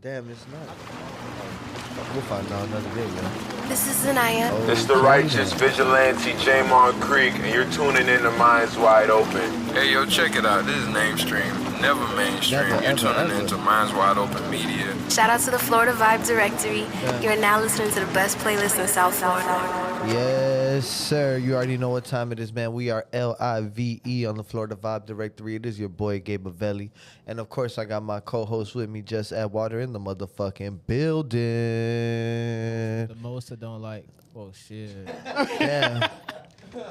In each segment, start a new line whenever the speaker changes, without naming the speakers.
Damn, it's not. We'll find out another day, yo.
This is Zanaya.
Oh,
It's the righteous vigilante Jamon Creek, and you're tuning in to Minds Wide Open. Hey, yo, check it out. This is Namestream. Never mainstream.
Never,
you're
ever,
tuning
ever.
in to Minds Wide Open Media.
Shout out to the Florida Vibe Directory. You're now listening to the best playlist in South Florida.
Yes, sir. You already know what time it is, man. We are LIVE on the Florida Vibe Directory. It is your boy, Gabe Avelli. And, of course, I got my co-host with me, Just Add Water, in the motherfucking building.
The most I don't like. Oh shit.
Yeah.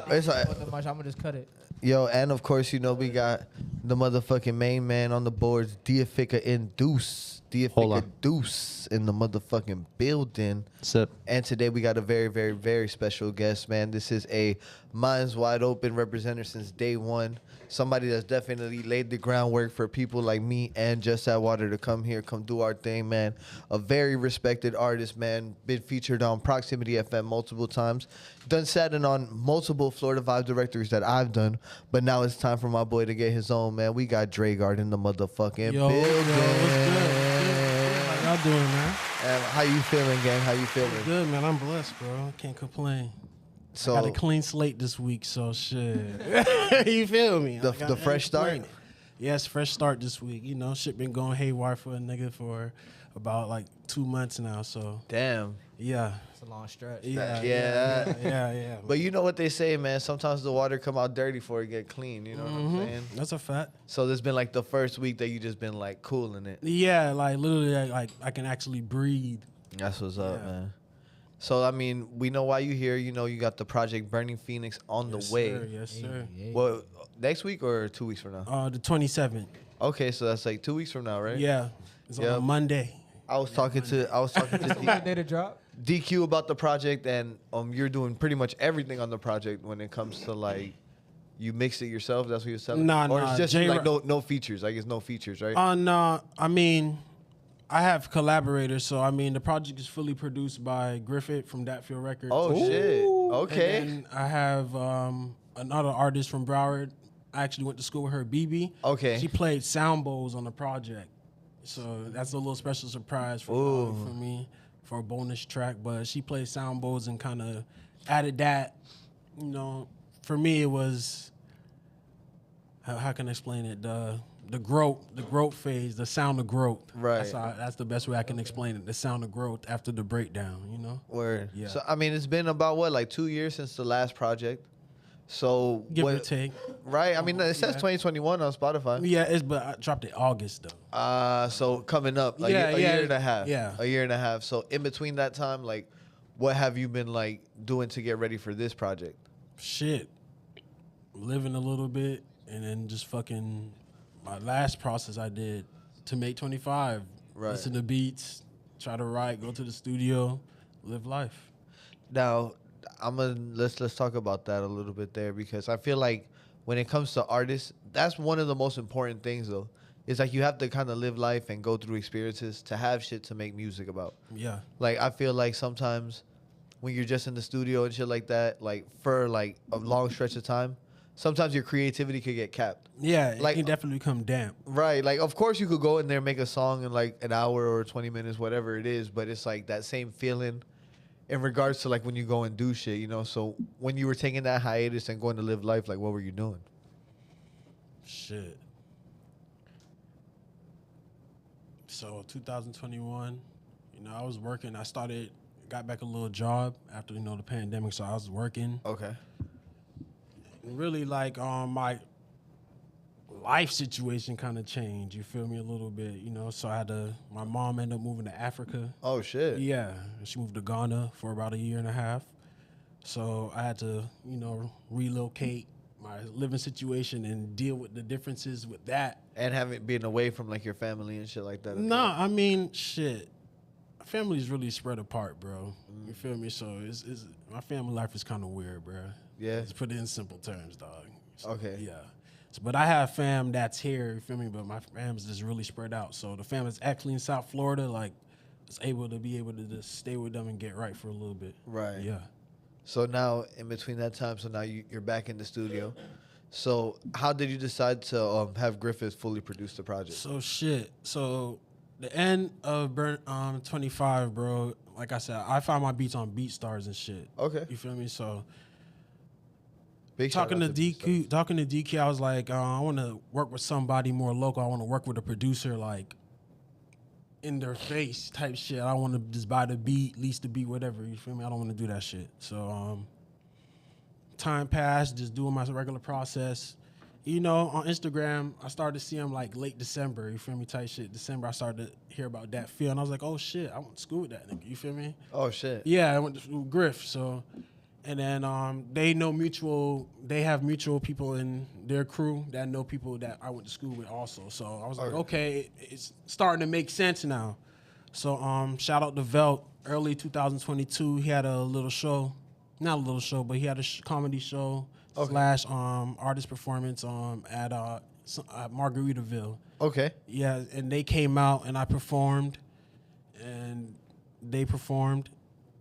It's like,
I'm gonna just cut it.
yo, and, of course, you know, we got the motherfucking main man on the boards, Diafica Induce. Diafica Deuce in the motherfucking building.
Sip.
And today we got a very, very, very special guest, man. This is a Minds Wide Open representative since day one. Somebody that's definitely laid the groundwork for people like me and Just That Water to come here, come do our thing, man. A very respected artist, man. Been featured on Proximity FM multiple times. Done sat in on multiple Florida Vibe directories that I've done. But now it's time for my boy to get his own, man. We got Dregarde in the motherfucking building.
What's good? How y'all doing, man?
How you feeling, gang? How you feeling?
Good, man. I'm blessed, bro. Can't complain.
So
Got a clean slate this week, so shit. You feel me?
The fresh start?
Yes, fresh start this week. You know, shit been going haywire for a nigga for about like 2 months now, so.
Damn.
Yeah.
It's a long stretch.
Yeah.
But you know what they say, man. Sometimes the water come out dirty before it get clean. You know what I'm saying?
That's a fact.
So this been like the first week that you just been like cooling it.
Yeah, like literally, like I can actually breathe.
That's what's up, man. So I mean, we know why you here. You know, you got the project Burning Phoenix on the way.
Sir, yes, sir.
Well, next week or 2 weeks from now?
The 27th.
Okay, so that's like 2 weeks from now, right?
Yeah, it's on a Monday.
I was talking to
Day to drop.
DQ about the project, and you're doing pretty much everything on the project when it comes to like you mix it yourself. That's what you're selling.
Nah,
or it's just
J-
like no features. Like it's no features, right?
No, I mean, I have collaborators, so I mean the project is fully produced by Griffith from Datfield Records.
Oh shit! Okay.
And then I have another artist from Broward. I actually went to school with her, BB.
Okay.
She played sound bowls on the project, so that's a little special surprise for me for a bonus track. But she played sound bowls and kind of added that. You know, for me it was how can I explain it? The growth phase, the sound of growth.
Right.
That's the best way I can explain it. The sound of growth after the breakdown, you know?
Word.
Yeah.
So I mean, it's been about what, like 2 years since the last project. So
Give or take.
Right. I mean, it says 2021 on Spotify.
Yeah, but I dropped it August though.
So coming up, like
Yeah,
a
yeah,
year and a half.
yeah.
A year and a half. So in between that time, like, what have you been like doing to get ready for this project?
Shit. Living a little bit and then just fucking my last process I did to make 25.
Right.
Listen to beats, try to write, go to the studio, live life.
Now, let's talk about that a little bit there, because I feel like when it comes to artists, that's one of the most important things though. It's like you have to kind of live life and go through experiences to have shit to make music about.
Yeah.
Like I feel like sometimes when you're just in the studio and shit like that, like for like a long stretch of time, sometimes your creativity could get capped.
Yeah, it
Like-
can definitely become damp.
Right. Like of course you could go in there and make a song in like an hour or 20 minutes, whatever it is, but it's like that same feeling in regards to like when you go and do shit, you know? So when you were taking that hiatus and going to live life, like what were you doing?
Shit. So 2021, you know, I was working. Got back a little job after, you know, the pandemic. So I was working.
Okay.
Really like my life situation kind of changed. You feel me a little bit, you know. So my mom ended up moving to Africa.
Oh shit.
Yeah, she moved to Ghana for about a year and a half. So I had to, you know, relocate my living situation and deal with the differences with that.
And having been away from like your family and shit like that.
No, I mean, shit. My family's really spread apart, bro. You feel me? So it's my family life is kind of weird, bro.
Yeah.
Let's put it in simple terms, dog. So,
Okay.
Yeah. So, but I have fam that's here, you feel me? But my fam's just really spread out. So the fam is actually in South Florida, like, was able to just stay with them and get right for a little bit.
Right.
Yeah.
So now, in between that time, so now you're back in the studio. So how did you decide to have Griffith fully produce the project?
So shit. So The end of 25, bro. Like I said, I find my beats on BeatStars and shit.
Okay.
You feel me? So
Big shout
talking
out
to
BeatStars.
DQ, I was like, I want to work with somebody more local. I want to work with a producer like in their face type shit. I want to just buy the beat, lease the beat, whatever. You feel me? I don't want to do that shit. So time passed, just doing my regular process. You know, on Instagram, I started to see him like late December, you feel me, type shit. December, I started to hear about that feel, and I was like, oh shit, I went to school with that nigga, you feel me?
Oh shit.
Yeah, I went to school with Griff, so, and then they have mutual people in their crew that know people that I went to school with also. So I was like, okay, it's starting to make sense now. So shout out to Velt, early 2022, he had a little show, not a little show, but he had a comedy show. Slash artist performance at Margaritaville.
Okay.
Yeah, and they came out and I performed, and they performed.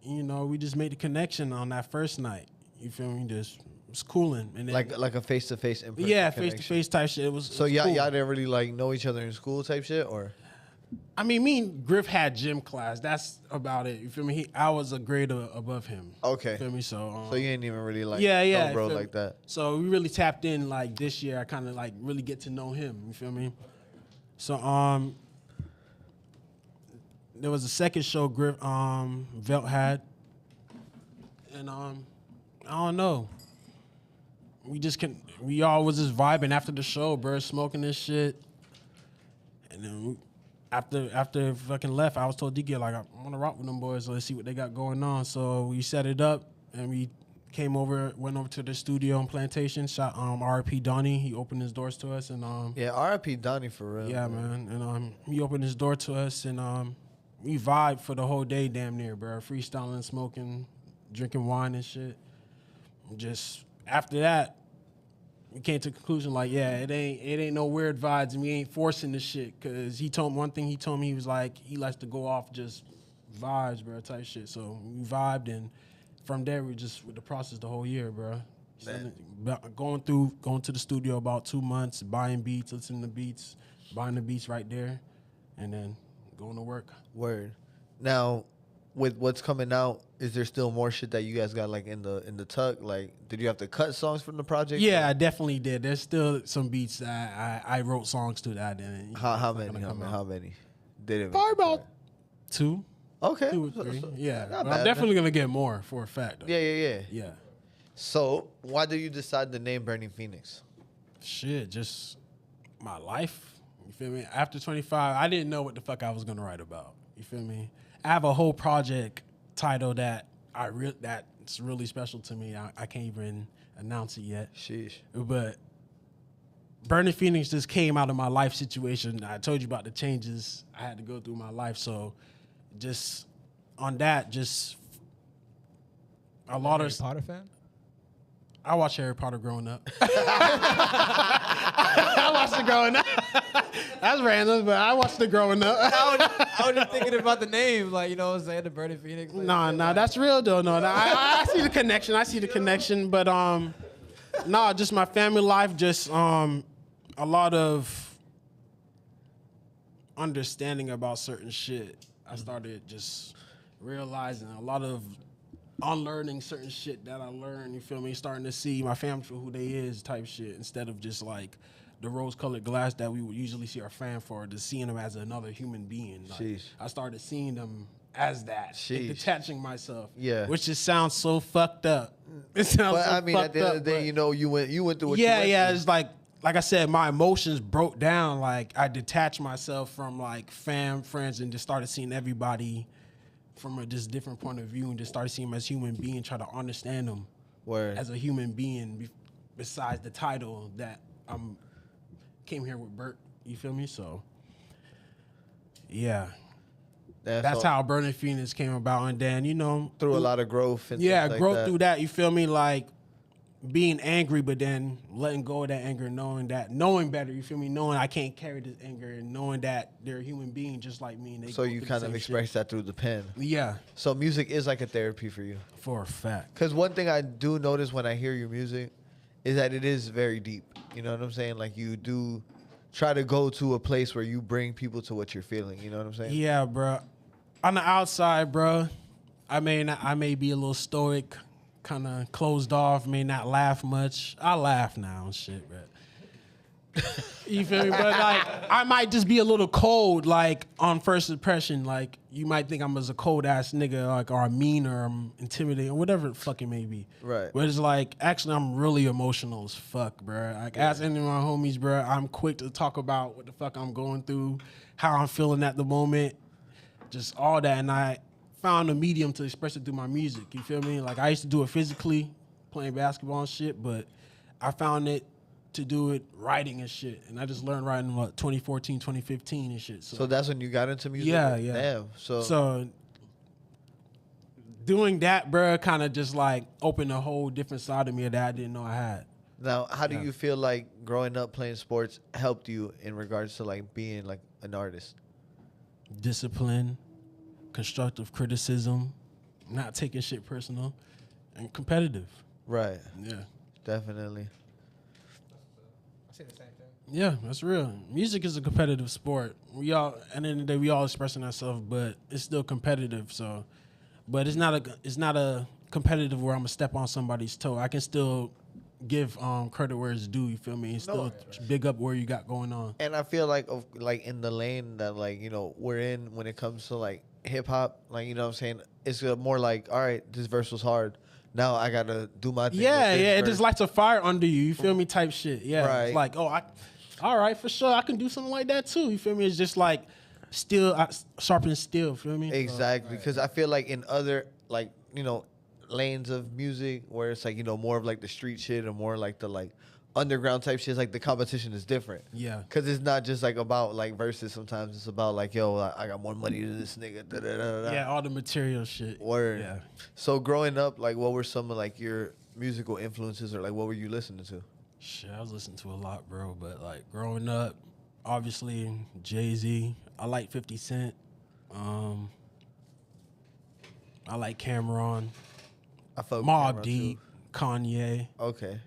You know, we just made the connection on that first night. You feel me? Just it was cooling. And then,
Like a face to face.
yeah, face to face type shit. It was
So
it was
y'all
cool.
didn't really like know each other in school type shit, or?
I mean, me and Griff had gym class. That's about it. You feel me? I was a grade above him.
Okay.
You feel me? So
So you ain't even really like
yeah,
know bro
you feel
like
me?
that.
So we really tapped in like this year. I kind of like really get to know him. You feel me? So there was a second show Griff Velt had, and I don't know. We all was just vibing after the show, bro, smoking this shit, and then after fucking left, I was told DK like I want to rock with them boys. So let's see what they got going on. So we set it up and we went over to the studio on Plantation. Shot RP Donnie. He opened his doors to us and
Yeah, R.I.P. Donnie for real.
yeah, man. And he opened his door to us and we vibed for the whole day, damn near, bro. Freestyling, smoking, drinking wine and shit. Just after that, we came to the conclusion like, yeah, it ain't no weird vibes, and we ain't forcing this shit. Cause he told me he was like he likes to go off just vibes, bro, type shit. So we vibed, and from there we just with the process the whole year, bro. Going to the studio about 2 months, buying beats, listening to beats, buying the beats right there, and then going to work.
Word. Now, with what's coming out, is there still more shit that you guys got like in the tuck? Like, did you have to cut songs from the project?
Yeah, I definitely did. There's still some beats that I wrote songs to that I didn't.
How many? Did it?
Probably about two.
Okay.
2 or 3. Yeah.
not
But
bad,
I'm definitely going to get more for a fact. Though.
Yeah.
Yeah.
So, why did you decide the name Burning Phoenix?
Shit, just my life. You feel me? After 25, I didn't know what the fuck I was going to write about. You feel me? I have a whole project title that that's really special to me. I can't even announce it yet.
Sheesh.
But Burning Phoenix just came out of my life situation. I told you about the changes I had to go through my life. So just on that, just a lot
Harry
of...
Potter fan?
I watched Harry Potter growing up. I watched it growing up. That's random, but I watched it growing up.
I was just thinking about the name, like, you know what I'm saying, the Burning Phoenix. Like,
Nah, that's real though. No, I see the connection. But just my family life, just a lot of understanding about certain shit. I started just realizing a lot of unlearning certain shit that I learned, you feel me? Starting to see my family for who they is type shit instead of just like the rose-colored glass that we would usually see our fan for, to seeing them as another human being. Like, I started seeing them as that, and detaching myself.
Yeah.
Which just sounds so fucked up. It sounds
But
so
I mean, at the end of the day,
but-
you know, you went through what you went through.
it's like I said, my emotions broke down. Like I detached myself from like friends, and just started seeing everybody from a just different point of view, and just started seeing them as human beings, try to understand them as a human being besides the title that I'm came here with Bert. You feel me? So yeah. That's how Burning Phoenix came about, and then
through a lot of growth and
growth
like that.
through that. You feel me? Like being angry, but then letting go of that anger, knowing better. You feel me? Knowing I can't carry this anger, and knowing that they're a human being just like me. And they
So
go
you
through the
kind
same
of express
shit.
that through the pen.
Yeah,
So music is like a therapy for you.
for a fact.
Because one thing I do notice when I hear your music is that it is very deep. You know what I'm saying? Like you do try to go to a place where you bring people to what you're feeling. You know what I'm saying?
Yeah, bro. On the outside, bro, I may be a little stoic, kind of closed off, may not laugh much. I laugh now and shit, bro. You feel me? But like, I might just be a little cold, like on first impression. Like, you might think I'm as a cold ass nigga, like, or I'm mean, or I'm intimidating, or whatever the fuck it may be.
Right.
But it's like, actually, I'm really emotional as fuck, bro. Like, ask any of my homies, bro. I'm quick to talk about what the fuck I'm going through, how I'm feeling at the moment, just all that. And I found a medium to express it through my music. You feel me? Like, I used to do it physically, playing basketball and shit, but I found it to do it writing and shit. And I just learned writing in 2014, 2015 and shit.
So that's when you got into music?
Yeah.
Damn.
So doing that, bro, kind of just like opened a whole different side of me that I didn't know I had.
Now, how do you feel like growing up playing sports helped you in regards to like being like an artist?
Discipline, constructive criticism, not taking shit personal, and competitive.
Right.
Yeah.
Definitely.
I say the same thing.
Yeah, that's real. Music is a competitive sport. We all, at the end of the day, we all expressing ourselves, but it's still competitive. So, but it's not a competitive where I'm gonna step on somebody's toe. I can still give credit where it's due. You feel me? And still big up where you got going on.
And I feel like in the lane that like, you know, we're in when it comes to like hip hop, like, you know what I'm saying? It's more like, all right, this verse was hard. Now I gotta do my thing.
Yeah,
with this
it
verse.
just lights a fire under you. You feel me? Type shit. Yeah.
Right.
It's like, all right, for sure. I can do something like that too. You feel me? It's just like sharpen steel. Feel me?
Exactly, because I feel like in other like, you know, lanes of music where it's like, you know, more of like the street shit or more like the like underground type shit, like the competition is different.
Yeah.
Because it's not just like about like verses. Sometimes it's about like, yo, I got more money than this nigga. Da, da, da, da.
Yeah, all the material shit.
Word.
Yeah.
So growing up, like, what were some of like your musical influences, or like what were you listening to?
Shit, I was listening to a lot, bro. But like growing up, obviously Jay-Z. I like 50 Cent. I like Cameron.
I fuck with
Mobb
Cameron,
Deep, Kanye,
too. Okay.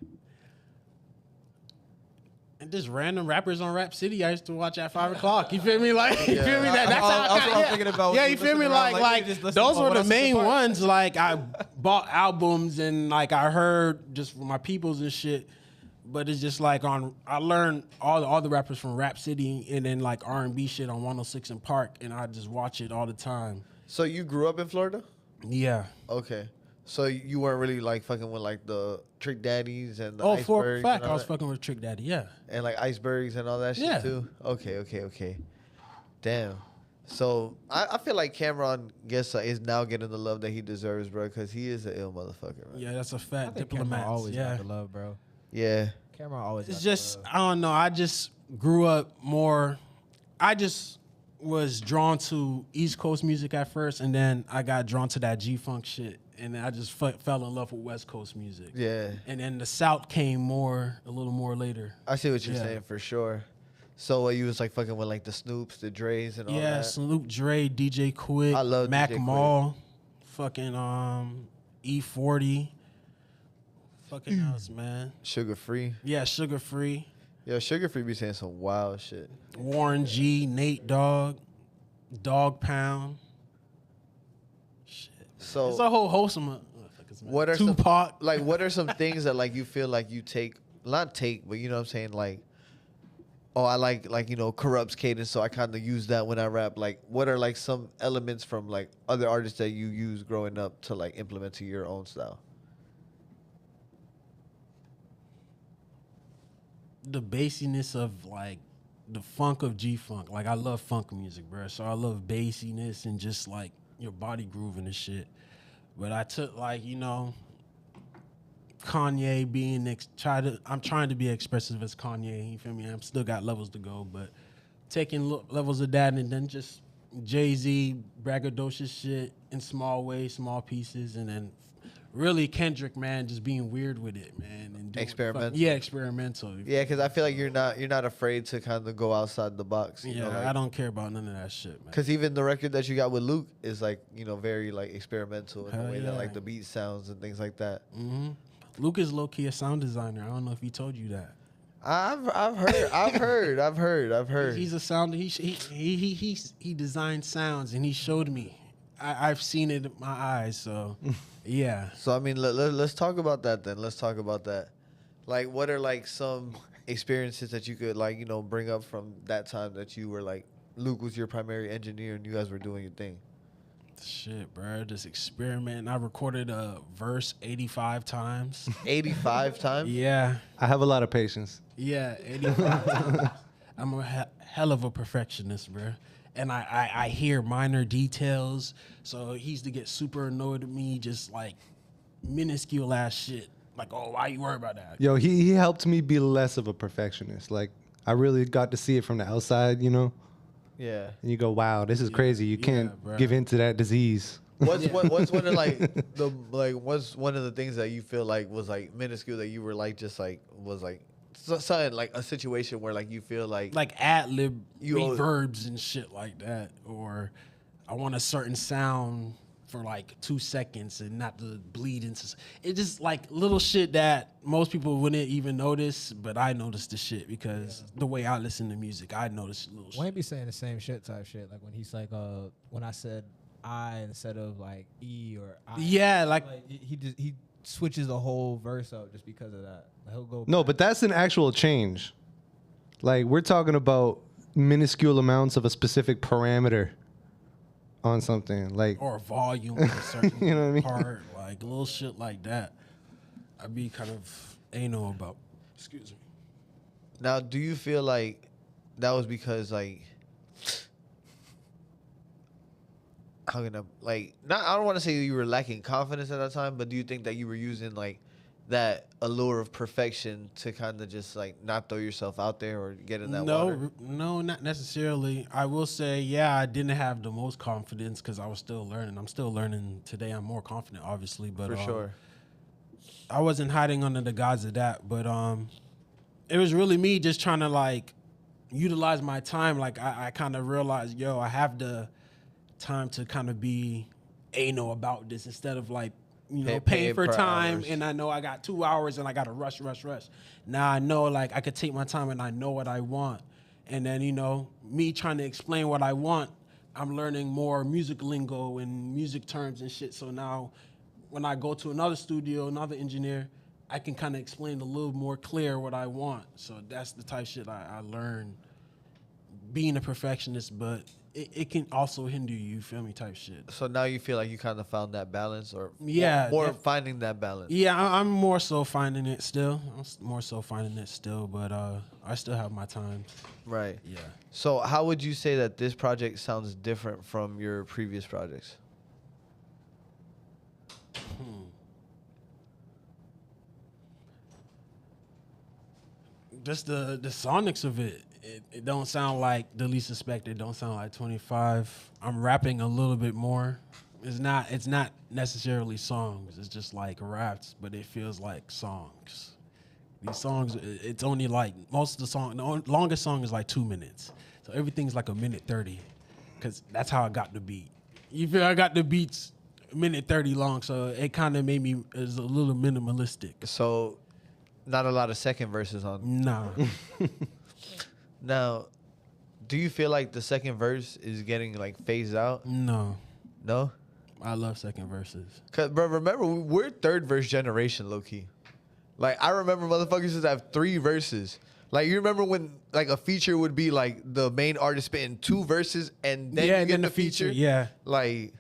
and just random rappers on Rap City. I used to watch at 5 o'clock. You feel me? Like, you feel me? That's how I
That's
kinda,
what I'm thinking about.
Yeah,
when
you feel me?
listening around,
Like
you just listen
those
to
were
what
the
else is
main
part.
ones. Like, I bought albums and like I heard just from my peoples and shit. But it's just like I learned all the rappers from Rap City and then like R&B shit on 106 and Park, and I just watch it all the time.
So you grew up in Florida?
Yeah.
Okay. So you weren't really like fucking with like the Trick Daddies and the
Oh, for a
Icebergs
fact,
and
I
all
was
that?
fucking with Trick Daddy. Yeah.
And like icebergs and all that shit
Yeah.
too? Okay. Damn. So I feel like Cameron is now getting the love that he deserves, bro, because he is an ill motherfucker, right?
Yeah, that's a
I
fact.
think
Diplomat.
Cameron always
Yeah.
got the love, bro.
Yeah.
Cameron always.
It's
got
just,
the love.
I don't know. I just grew up more. I just was drawn to East Coast music at first, and then I got drawn to that G-Funk shit, and then I just fell in love with West Coast music.
Yeah.
And then the South came a little more later.
I see what you're
Yeah.
saying for sure. So you was like fucking with like the Snoops, the Dre's, and all
Yeah,
that.
Snoop, Dre, DJ Quick,
I love
Mac
DJ Quick.
Mall, fucking E40, fucking else, man.
Sugar Free.
Yeah, Sugar Free,
Yo, Sugar Free be saying some wild shit.
Warren G, Nate Dogg, Dog Pound. Shit.
So
It's a whole host of motherfuckers, man.
what are
Tupac?
some like what are some things that like you feel like you not take, but you know what I'm saying, like, oh, I like you know, Corrupt's cadence, so I kind of use that when I rap. Like, what are like some elements from like other artists that you use growing up to like implement to your own style?
The bassiness of like the funk of G-Funk. Like, I love funk music, bro. So I love bassiness and just like your body grooving and shit. But I took like, you know, Kanye being I'm trying to be expressive as Kanye. You feel me? I'm still got levels to go, but taking levels of that, and then just Jay-Z braggadocious shit in small ways, small pieces, and then really Kendrick, man, just being weird with it, man, and doing
Experimental.
Yeah, experimental.
Yeah, because I feel like you're not afraid to kind of go outside the box. You
Yeah,
know, like,
I don't care about none of that shit, man.
because even the record that you got with Luke is like, you know, very like experimental in the
Hell
way that
yeah.
like the beat sounds and things like that.
Luke is low key a sound designer. I don't know if he told you that.
I've heard.
He's a sound. He designed sounds and he showed me. I've seen it in my eyes. So, yeah.
So I mean, let's talk about that then. Let's talk about that. Like, what are like some experiences that you could like bring up from that time that you were like Luke was your primary engineer and you guys were doing your thing?
Shit, bro. Just experimenting. I recorded a verse 85 times.
85 times?
Yeah.
I have a lot of patience.
Yeah, 85 times. I'm a hell of a perfectionist, bro. And I hear minor details. So he used to get super annoyed at me, just like minuscule ass shit. Like, oh, why you worry about that?
Yo, he helped me be less of a perfectionist. Like, I really got to see it from the outside,
Yeah.
And you go, wow, this is crazy. You can't give in to that disease.
What's one of what's one of the things that you feel like was like minuscule that you were like just like was like something like a situation where like you feel like
ad lib reverbs and shit like that, or I want a certain sound for like 2 seconds and not to bleed into it. Just like little shit that most people wouldn't even notice, but I noticed the shit because the way I listen to music, I notice little shit.
Wayne be saying the same shit type shit. Like when he's like, when I said I instead of like E or I.
Yeah, like
he switches the whole verse out just because of that. Like he'll go.
No, but that's an actual change. Like we're talking about minuscule amounts of a specific parameter on something, like
or volume of a certain
you know what I mean?
part, like little shit like that. I'd be kind of anal about. Excuse me.
Now, do you feel like that was because like how can I like not? I don't want to say you were lacking confidence at that time, but do you think that you were using like that allure of perfection to kind of just like not throw yourself out there or get in that water?
No, not necessarily. I will say, yeah, I didn't have the most confidence because I was still learning. I'm still learning today. I'm more confident, obviously, but
For sure.
I wasn't hiding under the guise of that. But it was really me just trying to like utilize my time. Like I kind of realized, yo, I have the time to kind of be anal about this instead of like, paying for time hours. And I know I got 2 hours and I got to rush. Now I know like I could take my time and I know what I want. And then, me trying to explain what I want, I'm learning more music lingo and music terms and shit. So now when I go to another studio, another engineer, I can kind of explain a little more clear what I want. So that's the type of shit I learned being a perfectionist, but it can also hinder you feel me, type shit.
So now you feel like you kind of found that balance, or
more
finding that balance.
Yeah, I'm more so finding it still. But I still have my time.
Right.
Yeah.
So how would you say that this project sounds different from your previous projects?
Just the sonics of it. It don't sound like The Least Suspected. Don't sound like 25. I'm rapping a little bit more. It's not necessarily songs. It's just like raps, but it feels like songs. These songs, it's only like most of the song. The longest song is like 2 minutes, so everything's like a minute 30, because that's how I got the beat. You feel I got the beats a minute 30 long, so it kind of made me is a little minimalistic.
So, not a lot of second verses on.
Nah.
Now, do you feel like the second verse is getting like phased out?
No.
No?
I love second verses.
Cause, bro, remember, we're third verse generation, low key. Like, I remember motherfuckers used to have 3 verses. Like, you remember when like a feature would be like the main artist spitting 2 verses and then you get the feature?
Yeah.
Like,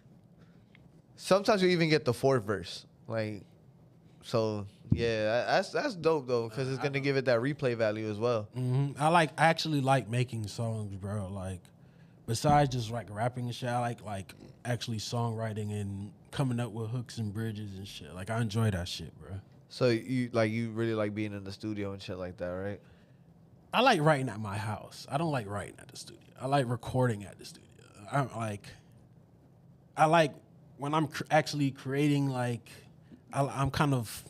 sometimes you even get the 4th verse. Like, so yeah, that's dope though, because it's gonna give it that replay value as well.
Mm-hmm. I actually like making songs, bro. Like, besides just like rapping and shit, I like actually songwriting and coming up with hooks and bridges and shit. Like, I enjoy that shit, bro.
So you really like being in the studio and shit like that, right?
I like writing at my house. I don't like writing at the studio. I like recording at the studio. I like when I'm actually creating, like, I'm kind of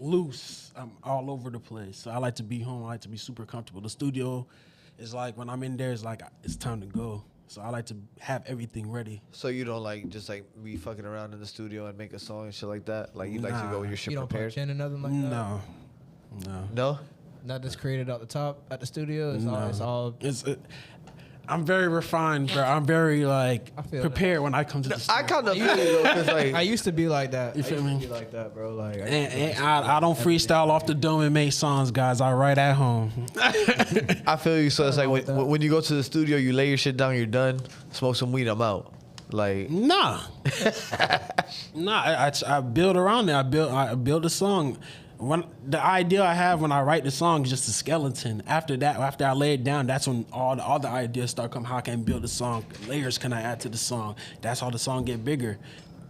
loose. I'm all over the place. So I like to be home. I like to be super comfortable. The studio is like, when I'm in there, it's like, it's time to go. So I like to have everything ready.
So you don't like just like be fucking around in the studio and make a song and shit like that? Like, you like to go with your shit
You don't
prepared?
punch in or nothing like that?
No.
No?
Not just created out the top at the studio. It's all.
I'm very refined, bro. I'm very like prepared when I come to the studio.
I kind of feel it though, 'cause, like,
I used to be like that.
You feel me?
Be like that, bro. Like,
and I don't freestyle off the dome and make songs, guys. I write at home.
I feel you. So it's like when you go to the studio, you lay your shit down, you're done, smoke some weed, I'm out. Like
Nah. I build around it. I build a song. When the idea I have when I write the song is just a skeleton. After that, after I lay it down, that's when all the ideas start coming. How can I build a song? Layers can I add to the song? That's how the song get bigger.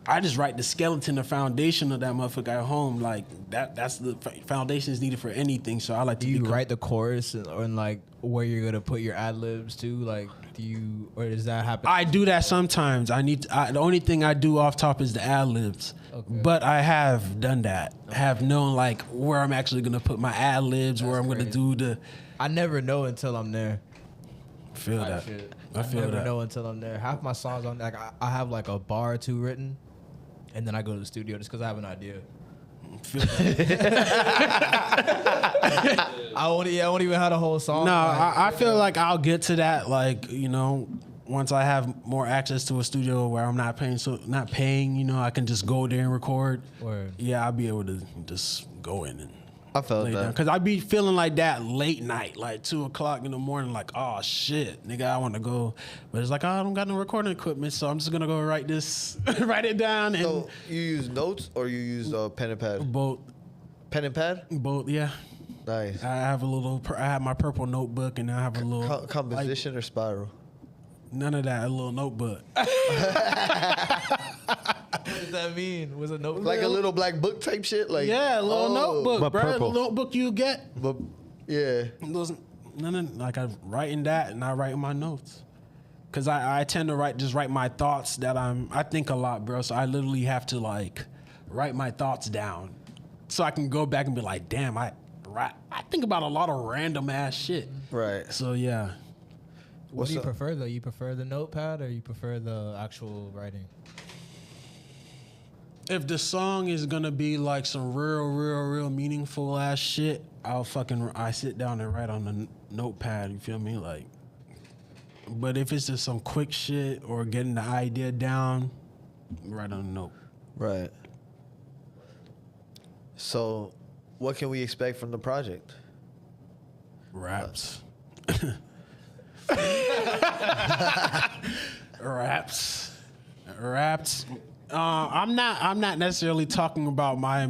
I just write the skeleton, the foundation of that motherfucker at home. Like that's the foundation is needed for anything. So I like to.
Do you write the chorus and like where you're gonna put your ad libs to? Like, do you or does that happen?
I do that sometimes. The only thing I do off top is the ad libs. Okay. But I have done that. I have known like where I'm actually gonna put my ad libs, where I'm gonna do the.
I never know until I'm there.
I feel that.
I never know until I'm there. Half my songs on like I have like a bar or two written, and then I go to the studio just because I have an idea. I won't even have the whole song.
No, I feel like I'll get to that, like, you know, once I have more access to a studio where I'm not paying, you know, I can just go there and record.
Word.
Yeah, I'll be able to just go in and
I felt that.
Because I be feeling like that late night, like 2 o'clock in the morning, like, oh shit, nigga, I want to go. But it's like, oh, I don't got no recording equipment, so I'm just going to go write it down. And
So you use notes or you use pen and pad?
Both.
Pen and pad?
Both, yeah.
Nice.
I have my purple notebook, and I have a little
composition or spiral?
None of that. A little notebook.
What does that mean? Was a notebook
like a little black book type shit? Like
yeah, a little notebook,
but
bro.
purple.
A notebook you get.
But yeah,
Like I'm writing that, and I write my notes. Cause I tend to write my thoughts that I think a lot, bro. So I literally have to like write my thoughts down, so I can go back and be like, damn, I think about a lot of random ass shit.
right.
So yeah.
What do you prefer though? You prefer the notepad or you prefer the actual writing?
If the song is gonna be like some real meaningful ass shit, I sit down and write on the notepad. You feel me? Like, but if it's just some quick shit or getting the idea down, write on the note.
Right. So, what can we expect from the project?
Raps. Raps. I'm not necessarily talking about I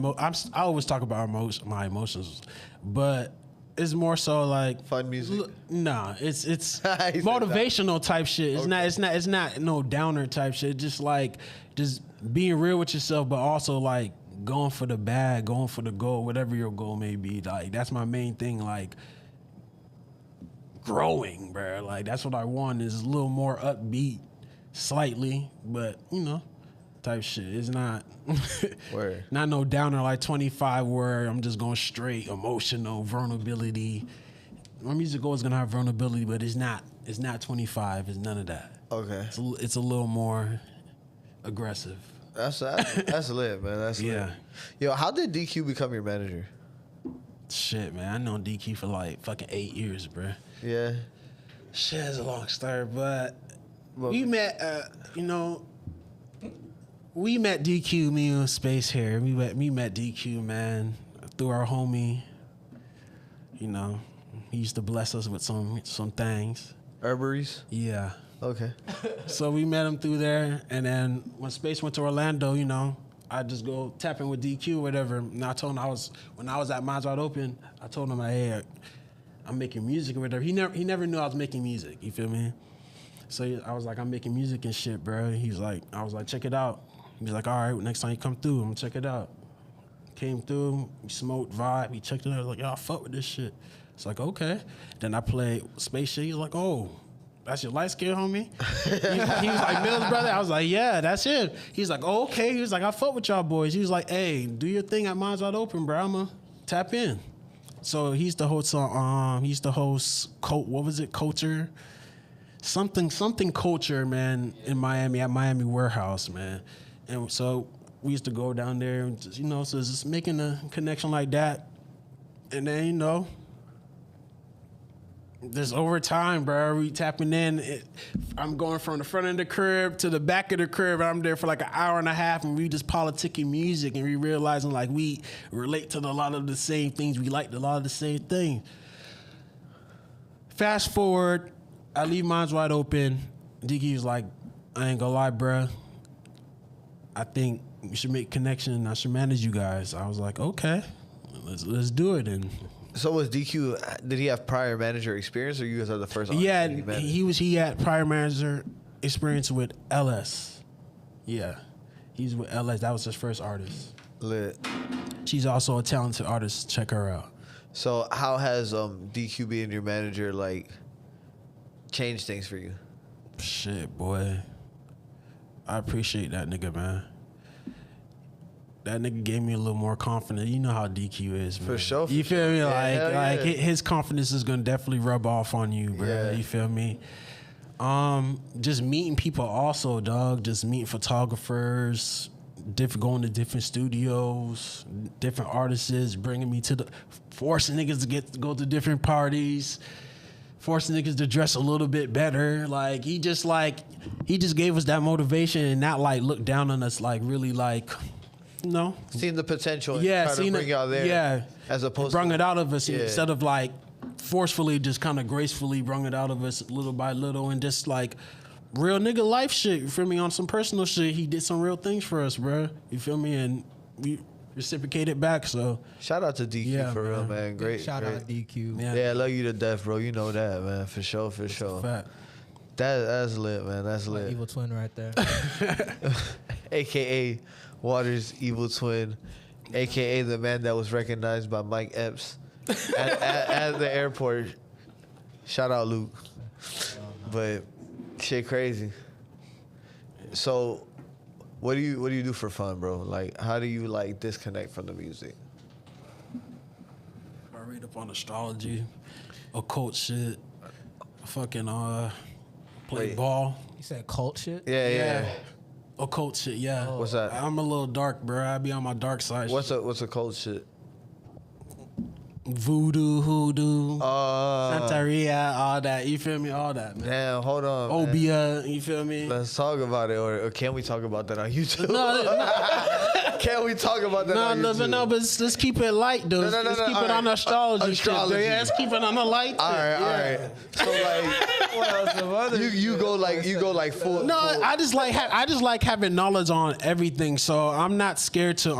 always talk about my emotions, but it's more so like
Fun music.
Nah, it's motivational type shit. It's not no downer type shit. Just being real with yourself, but also like going for the bag, going for the goal, whatever your goal may be. Like that's my main thing. Like growing, bro. Like that's what I want. Is a little more upbeat, slightly, but you know. Type shit. It's not not no downer like 25 where I'm just going straight emotional vulnerability. My music always gonna have vulnerability, but it's not 25. It's none of that.
Okay.
It's a little more aggressive.
That's lit, man. That's lit.
Yeah.
Yo, how did DQ become your manager?
Shit, man. I know DQ for like fucking 8 years, bro.
Yeah.
Shit, it's a long story, but we met. We met DQ, me and Space here. We met DQ, man, through our homie. You know, he used to bless us with some things.
Herberies?
Yeah.
Okay.
So we met him through there, and then when Space went to Orlando, you know, I just go tap in with DQ or whatever. And I told him when I was at Minds Wide Open, I told him, hey, I'm making music or whatever. He never knew I was making music. You feel me? So I was like, I'm making music and shit, bro. I was like, check it out. He was like, all right, next time you come through, I'm gonna check it out. Came through, we smoked, vibe, he checked it out. I was like, yo, I fuck with this shit. It's like, okay. Then I played Space Shit. He was like, oh, that's your light skin homie? he was like, Mills brother? I was like, yeah, that's it. He's like, oh, okay. He was like, I fuck with y'all boys. He was like, hey, do your thing at Minds Wide Open, bro. I'ma tap in. So he used to host what was it, Culture? Something Culture, man, in Miami, at Miami Warehouse, man. And so we used to go down there and just, so just making a connection like that. And then, Just over time, bro, we tapping in. I'm going from the front of the crib to the back of the crib. I'm there for like an hour and a half, and we just politicking music, and we realizing like we relate to a lot of the same things. We like a lot of the same things. Fast forward, I leave Minds Wide Open. DQ was like, I ain't gonna lie, bro. I think we should make connection, and I should manage you guys. I was like, okay, let's do it. And
So was DQ? Did he have prior manager experience, or you guys are the first?
yeah,
managed?
he had prior manager experience with LS. Yeah, he's with LS. That was his first artist.
Lit.
She's also a talented artist. Check her out.
So how has DQ being your manager like changed things for you?
Shit, boy. I appreciate that nigga, man. That nigga gave me a little more confidence. You know how DQ is, man.
For sure.
You feel me?
Yeah,
His confidence is gonna definitely rub off on you, bro.
Yeah.
You feel me? Just meeting people also, dog. Just meeting photographers, going to different studios, different artists, bringing me to forcing niggas to go to different parties, forcing niggas to dress a little bit better. Like he just gave us that motivation and not like look down on us, like really like. No.
Seen the potential. And
Yeah,
try to bring y'all there.
Yeah,
As opposed
brung
to
it out of us
Yeah.
instead of like forcefully, just kind of gracefully brung it out of us little by little, and just like real nigga life shit. You feel me? On some personal shit, he did some real things for us, bro. You feel me? And we reciprocated back. So
Shout out to DQ
Yeah,
for real,
man.
man. Great.
Shout
great.
out DQ.
yeah,
Yeah, I love you to death, bro. You know that, man. For sure, for sure.
fact.
That's lit, man. That's lit.
Evil twin right there.
AKA Waters' evil twin, AKA the man that was recognized by Mike Epps at the airport. Shout out Luke. But shit crazy. So what do you do for fun, bro? Like how do you like disconnect from the music?
I read up on astrology, occult shit, fucking play
Wait.
ball.
You said cult shit?
Yeah.
Occult shit, yeah.
What's that?
I'm a little dark, bro. I be on my dark side.
What's a cold shit?
Voodoo, hoodoo,
Uh,
Santeria, all that. You feel me? All that, man.
Damn, hold on. man.
Obia, you feel me?
Let's talk about it, or can we talk about that on YouTube?
No,
Can we talk about that
no,
on
no,
YouTube?
no, but let's keep it light, though.
No,
Let's keep it
all
on
right.
astrology.
Astrology.
Shit, yeah, let's keep it on the light.
All right,
shit, yeah.
all right. So like, you go like full.
No,
full,
I just like having knowledge on everything, so I'm not scared to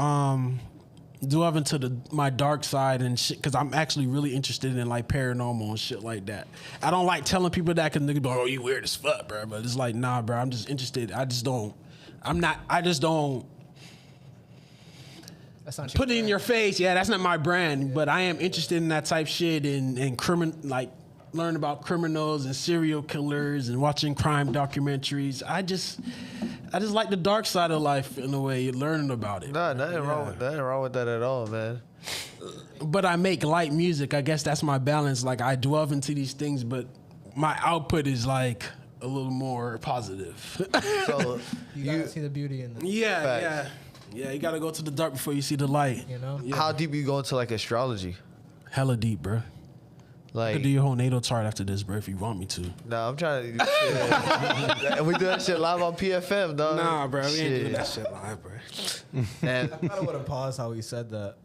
delve into my dark side and shit, because I'm actually really interested in like paranormal and shit like that. I don't like telling people that, because niggas be like, oh, you weird as fuck, bro. But it's like, nah, bro, I'm just interested. I just don't
That's not
put it in your face. Yeah, that's not my brand, but I am interested in that type shit and like learn about criminals and serial killers and watching crime documentaries. I just like the dark side of life in a way, learning about it.
Nah, nothing wrong with that at all, man.
But I make light music. I guess that's my balance. Like I delve into these things, but my output is like a little more positive.
So
You gotta see the beauty in the.
yeah,
Facts.
yeah. You gotta go to the dark before you see the light.
You know?
how deep you go into like astrology?
Hella deep, bro. I
Like,
could do your whole natal chart after this, bro, if you want me to.
nah, I'm trying to do shit. We do that shit live on PFM, dog.
Nah, bro, we ain't doing
Shit.
that shit live, bro.
And
I would have paused how he said that.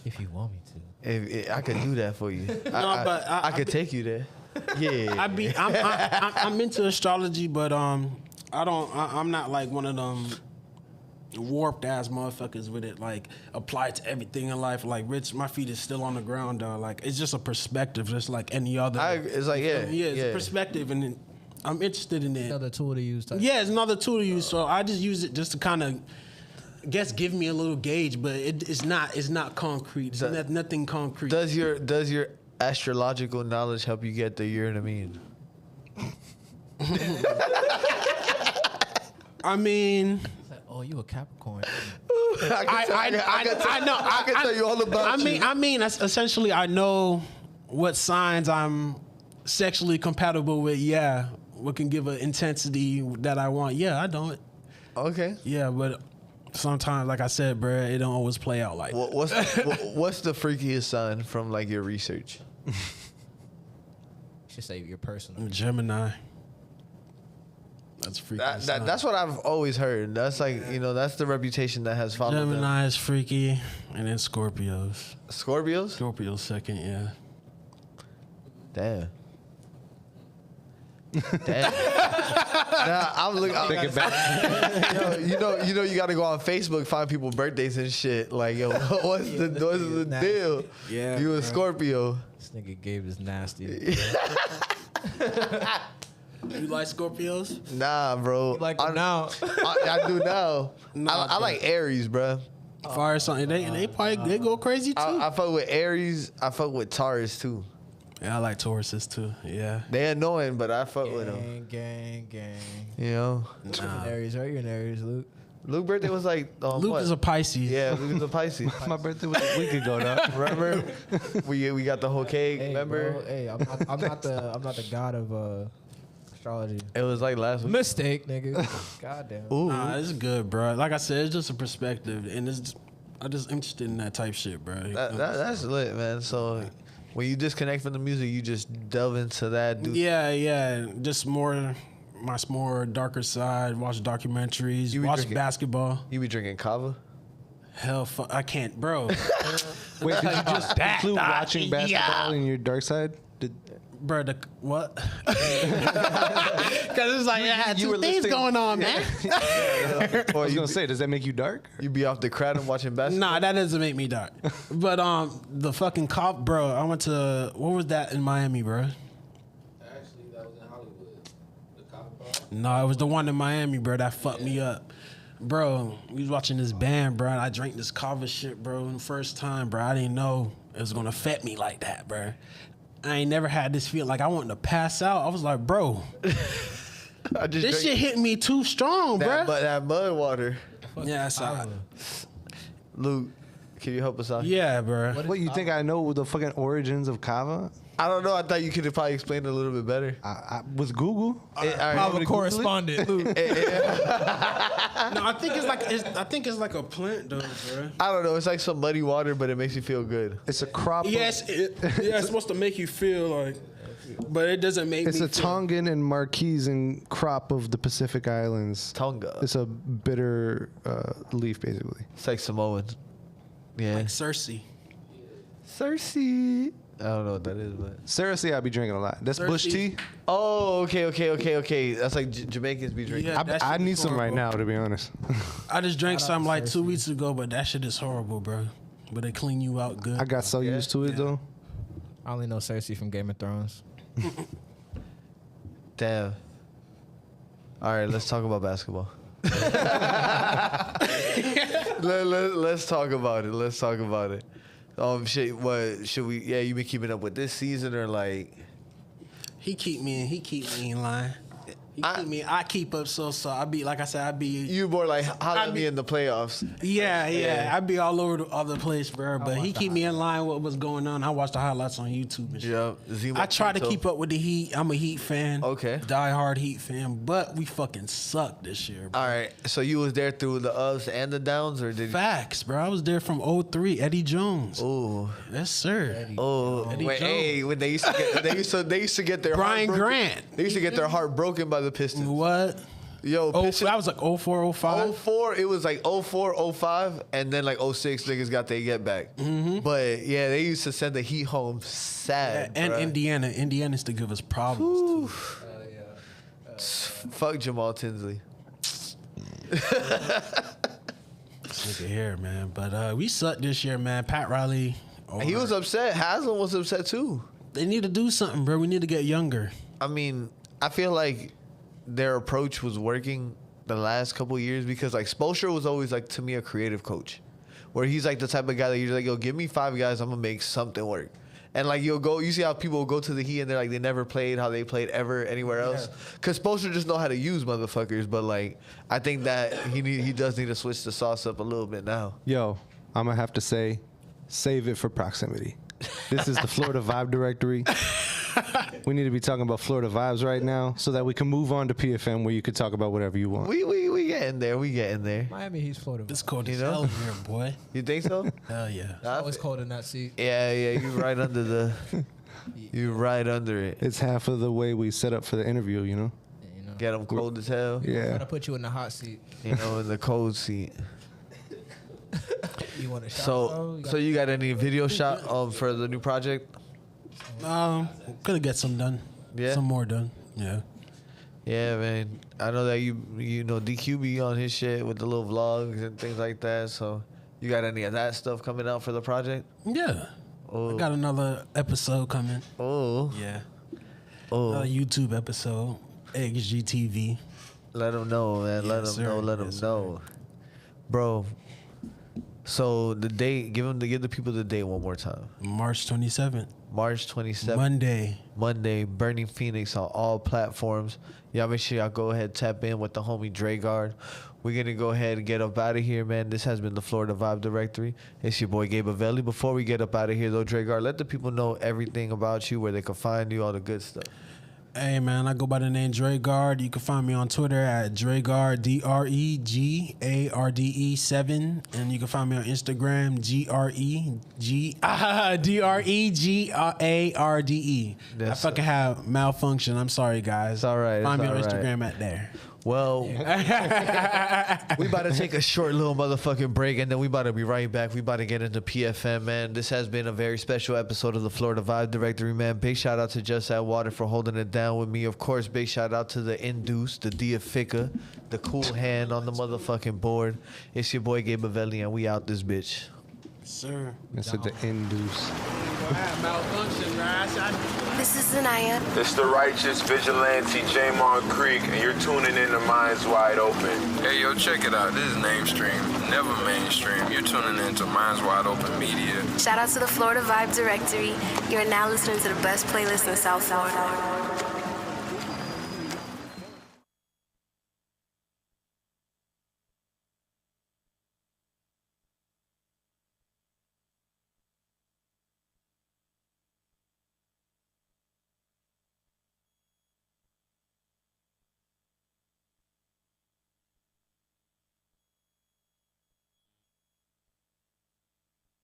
If you want me to.
if I could do that for you.
but I
I could take you there. Yeah.
I'm into astrology, but I'm not like one of them warped ass motherfuckers with it. Like apply it to everything in life. Like Rich, my feet is still on the ground, dog. Like it's just a perspective, just like any other.
It's like, yeah.
It's a perspective, and I'm interested in it.
Another tool to use. Type.
Yeah, it's another tool to use. So I just use it just to kind of, give me a little gauge, but it's not concrete. It's nothing concrete.
Does your astrological knowledge help you get the year in a mean?
I mean,
It's like, oh, you a Capricorn.
I know.
I can tell you all about you.
I mean, essentially, I know what signs I'm sexually compatible with. Yeah, what can give an intensity that I want. Yeah, I don't.
Okay.
Yeah, but sometimes, like I said, bro, it don't always play out like that.
What's the freakiest sign from like your research?
should say your personal.
Gemini. That's freaky.
That's what I've always heard. That's like, that's the reputation that has followed them.
Gemini is freaky, and then Scorpios.
Scorpios?
Scorpio's second, yeah.
Damn. Nah, I'm looking.
Take it back.
You got to go on Facebook, find people birthdays and shit. Like, yo, what's the deal?
Yeah,
you a Scorpio?
This nigga Gabe is nasty.
You like Scorpios?
Nah, bro.
You like them now?
I do now. I like Aries, bro.
Fire something. They probably they go crazy too.
I fuck with Aries. I fuck with Taurus too.
Yeah, I like Tauruses too. Yeah.
They annoying, but I fuck with them.
Gang.
You know.
You're an Aries, right? You're an Aries, Luke.
Luke's birthday was like
Luke
what?
is a Pisces.
Yeah, Luke is a Pisces.
My birthday was a week ago, dog.
Remember? we got the whole cake.
Hey,
remember?
bro, hey, I'm not the god of astrology.
It was like last week.
Mistake, nigga. Goddamn.
Ooh.
Nah, it's good, bro. Like I said, it's just a perspective, and I'm just interested in that type shit, bro.
That's lit, man. So when you disconnect from the music, you just delve into that. Dude.
Yeah. Just my more darker side. Watch documentaries. Watch basketball.
You be drinking kava?
Hell, I can't, bro.
Wait, did you just include watching basketball in your dark side?
Bro, what? Because it's like,
you were
two things
listening-
going on, man.
I was gonna say, does that make you dark?
You be off the crowd and watching basketball?
Nah, that doesn't make me dark. But the fucking cop, bro. I went to what was that in Miami, bro?
Actually, that was in Hollywood. The cop bar.
No, it was the one in Miami, bro. That fucked me up, bro. We was watching this band, bro. And I drank this kava shit, bro. The first time, bro. I didn't know it was gonna affect me like that, bro. I ain't never had this feel like I wanted to pass out. I was like, bro, this shit hit me too strong, bro.
But that mud water.
Yeah, that's all.
Luke, can you help us out?
Yeah, bro.
What, you think I know the fucking origins of kava?
I don't know. I thought you could have probably explained it a little bit better.
I was Google.
I'm a correspondent, Luke.
No, I think it's like a plant, though, bro.
I don't know. It's like some muddy water, but it makes you feel good.
It's a crop.
Yes, it's supposed to make you feel like, but it doesn't make.
It's
me
a
feel.
Tongan and Marquesan crop of the Pacific Islands.
Tonga.
It's a bitter leaf, basically.
It's like Samoan. Yeah.
Like Cersei.
Cersei. I don't know what that is, but.
Seriously, I'll be drinking a lot. That's bush
Cersei.
tea.
Oh, okay. That's like Jamaicans be drinking.
Yeah, that
I
shit
need
is
some right
horrible.
now, to be honest.
I just drank some like 2 weeks ago, but that shit is horrible, bro. But they clean you out good.
I got so used to it, though.
I only know Cersei from Game of Thrones.
Damn. All right, let's talk about basketball. Let's talk about it. Shit. What should we? Yeah, you been keeping up with this season or like?
He keep me in line. I keep up so I be like I said, I be
You more like holler at me in the playoffs.
yeah. I be all over the other place, bro. But he keep me in line with what's going on. I watch the highlights on YouTube and shit.
Yeah.
I try to keep up with the Heat. I'm a Heat fan.
Okay.
Die-hard Heat fan. But we fucking suck this year, bro.
All right. So you was there through the ups and the downs, or did you?
Facts, bro. I was there from 03. Eddie Jones.
Oh.
Yes, sir.
Oh.
Eddie
Wait,
Jones.
hey, when they used to get they used to get their
Brian
heart broken.
Grant.
They used to get their heart broken by the Pistons.
What?
Yo,
Oh,
Pistons.
that was like 04, 05.
04, it was like 04, 05, and then like 06, niggas got their get back.
Mm-hmm.
But yeah, they used to send the Heat home sad.
And
bruh.
Indiana. Indiana used to give us problems, too.
Fuck Jamal Tinsley.
Nigga here, man. But we sucked this year, man. Pat Riley.
He was upset. Haslam was upset too.
They need to do something, bro. We need to get younger.
I mean, I feel like their approach was working the last couple of years because like Spoelstra was always like to me a creative coach, where he's like the type of guy that you're like, yo, give me 5 guys, I'm gonna make something work. And like you see how people will go to the Heat and they're like they never played how they played ever anywhere else, because Spoelstra just know how to use motherfuckers. But like I think that he does need to switch the sauce up a little bit now.
Yo, I'm going to have to say, save it for proximity. This is the Florida Vibe Directory. We need to be talking about Florida vibes right now so that we can move on to PFM where you could talk about whatever you want.
We getting there. We getting there.
Miami Heat's Florida.
It's cold as
know?
hell here, boy.
You think so?
Hell yeah.
It's always cold in that seat.
Yeah, you right under the. You right under it.
It's half of the way we set up for the interview, you know?
You know,
Get them cold as hell.
Yeah.
gotta put you in the hot seat.
You know, in the cold seat.
You want to shout?
So you got any video shot for the new project?
Gonna get some done.
Yeah?
Some more done. Yeah.
Yeah, man. I know that you know DQ be on his shit with the little vlogs and things like that. So you got any of that stuff coming out for the project?
Yeah.
Oh.
I got another episode coming.
Oh,
Yeah.
oh.
Another YouTube episode. XGTV.
Let them know, man. Let them
Yes, sir.
know. Let them
Yes,
know, bro. So the date, give the people the date one more time.
March 27th.
March 27th.
Monday.
Burning Phoenix on all platforms. Y'all make sure y'all go ahead, tap in with the homie Dregarde. We're going to go ahead and get up out of here, man. This has been the Florida Vibe Directory. It's your boy Gabe Avelli. Before we get up out of here, though, Dregarde, let the people know everything about you, where they can find you, all the good stuff.
Hey, man, I go by the name Dregarde. You can find me on Twitter at Dregarde, Dregarde 7. And you can find me on Instagram, Dregarde. I
Yes,
fucking have malfunction. I'm sorry, guys.
It's all right.
Find me on
it's all right.
Instagram at there.
Well, we about to take a short little motherfucking break, and then we about to be right back. We about to get into PFM, man. This has been a very special episode of the Florida Vibe Directory, man. Big shout out to Just Add Water for holding it down with me. Of course, big shout out to the Induce, the Diafica, the cool hand on the motherfucking board. It's your boy Gabe Avelli, and we out this bitch.
Sir.
It's at the induce.
I have malfunction, right?
This is Zanaya.
It's the righteous vigilante Jamon Creek, and you're tuning in to Minds Wide Open. Hey, yo, check it out. This is Namestream, never mainstream. You're tuning in to Minds Wide Open Media.
Shout out to the Florida Vibe Directory. You're now listening to the best playlist in South Florida.